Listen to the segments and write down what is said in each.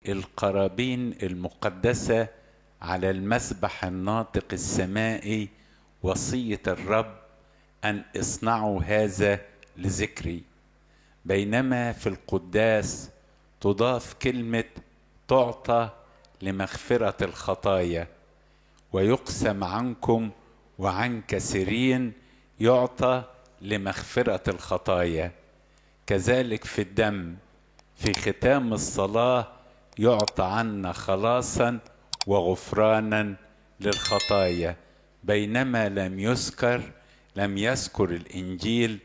القرابين المقدسة على المذبح الناطق السمائي وصية الرب أن اصنعوا هذا لذكري. بينما في القداس تضاف كلمة تعطى لمغفرة الخطايا، ويقسم عنكم وعن كثيرين يعطى لمغفرة الخطايا. كذلك في الدم في ختام الصلاة يعطى عنا خلاصا وغفرانا للخطايا. بينما لم يذكر الإنجيل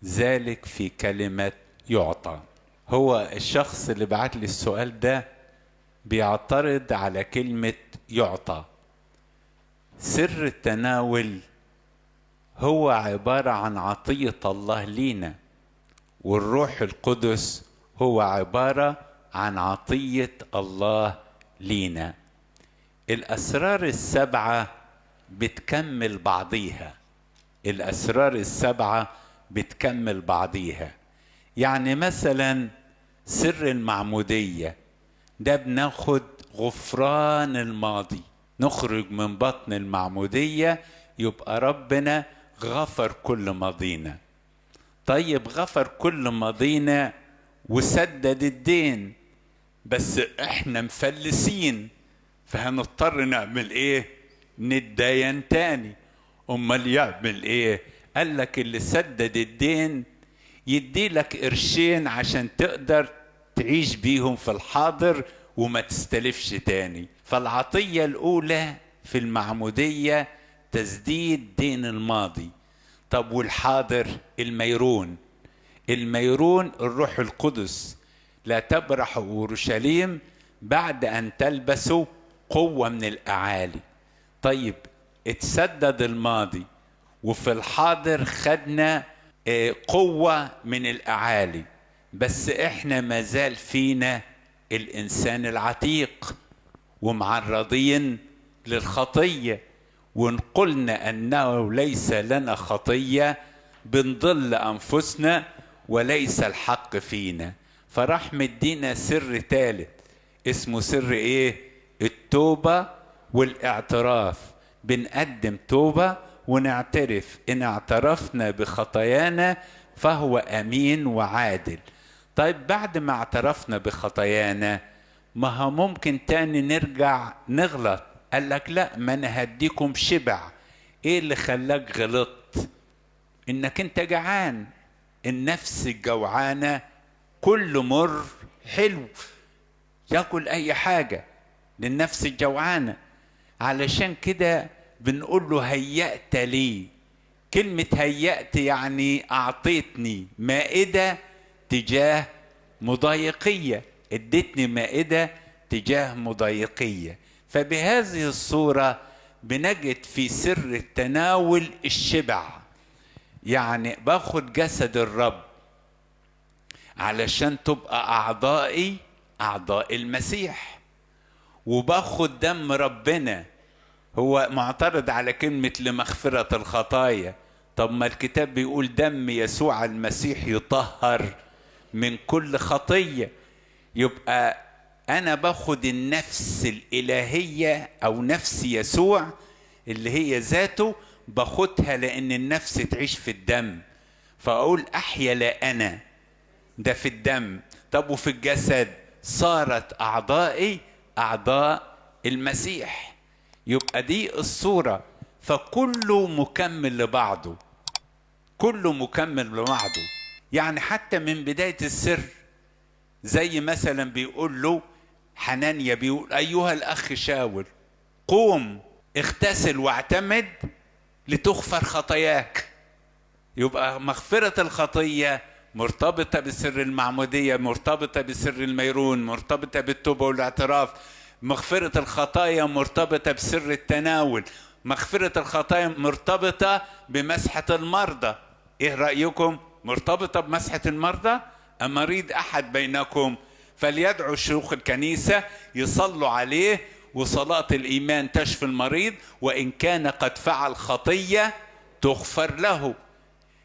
ذلك في كلمة يعطى. هو الشخص اللي بعت لي السؤال ده بيعترض على كلمة يعطى. سر التناول هو عبارة عن عطية الله لينا، والروح القدس هو عبارة عن عطية الله لينا. الأسرار السبعة بتكمل بعضيها. الأسرار السبعة بتكمل بعضيها. يعني مثلا سر المعمودية ده بناخد غفران الماضي، نخرج من بطن المعمودية يبقى ربنا غفر كل ماضينا. طيب غفر كل ماضينا وسدد الدين، بس احنا مفلسين، فهنضطر نعمل ايه؟ نتدين تاني. امال يعمل ايه؟ قال لك اللي سدد الدين يدي لك قرشين عشان تقدر تعيش بيهم في الحاضر وما تستلفش تاني. فالعطية الأولى في المعمودية تسديد دين الماضي. طب والحاضر؟ الميرون. الميرون الروح القدس. لا تبرح أورشليم بعد أن تلبسوا قوة من الأعالي. طيب اتسدد الماضي وفي الحاضر خدنا قوة من الأعالي، بس احنا مازال فينا الإنسان العتيق ومعرضين للخطية، وإن قلنا أنه ليس لنا خطية بنضل أنفسنا وليس الحق فينا. فراح مدينا سر ثالث اسمه سر ايه؟ التوبة والاعتراف. بنقدم توبة ونعترف، إن اعترفنا بخطايانا فهو أمين وعادل. طيب بعد ما اعترفنا بخطايانا ما هو ممكن تاني نرجع نغلط. قال لك لا، ما أنا هديكم شبع. إيه اللي خلاك غلطت؟ إنك أنت جعان. النفس الجوعانة كل مر حلو، ياكل أي حاجة للنفس الجوعانة. علشان كده بنقول له هيأت لي. كلمة هيأت يعني أعطيتني مائدة تجاه مضايقية، ادتني مائدة تجاه مضايقية. فبهذه الصورة بنجد في سر التناول الشبع. يعني باخد جسد الرب علشان تبقى أعضائي أعضاء المسيح، وباخد دم ربنا. هو معترض على كلمة لمغفرة الخطايا. طب ما الكتاب بيقول دم يسوع المسيح يطهر من كل خطية. يبقى أنا باخد النفس الإلهية أو نفس يسوع اللي هي ذاته، باخدها لأن النفس تعيش في الدم، فأقول أحيا لا أنا، ده في الدم. طب وفي الجسد صارت أعضائي أعضاء المسيح. يبقى دي الصورة. فكله مكمل لبعضه، كله مكمل لبعضه. يعني حتى من بداية السر زي مثلا بيقول له حنانيا، بيقول أيها الأخ شاول قوم اغتسل واعتمد لتغفر خطاياك. يبقى مغفرة الخطية مرتبطة بسر المعمودية، مرتبطة بسر الميرون، مرتبطة بالتوبة والاعتراف. مغفرة الخطايا مرتبطة بسر التناول. مغفرة الخطايا مرتبطة بمسحة المرضى. ايه رأيكم؟ مرتبطة بمسحة المرضى. أمريض أحد بينكم فليدعو شيوخ الكنيسة يصلوا عليه، وصلاة الإيمان تشفي المريض، وإن كان قد فعل خطية تغفر له.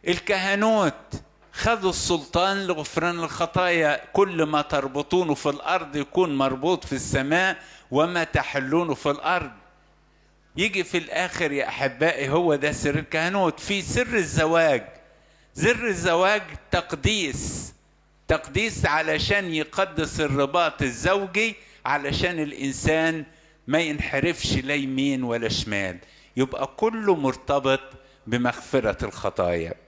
الكهنوت خذوا السلطان لغفران الخطايا. كل ما تربطونه في الأرض يكون مربوط في السماء، وما تحلونه في الأرض. يجي في الآخر يا أحبائي، هو ده سر الكهنوت. في سر الزواج، سر الزواج تقديس علشان يقدس الرباط الزوجي، علشان الإنسان ما ينحرفش لا يمين ولا شمال، يبقى كله مرتبط بمغفرة الخطايا.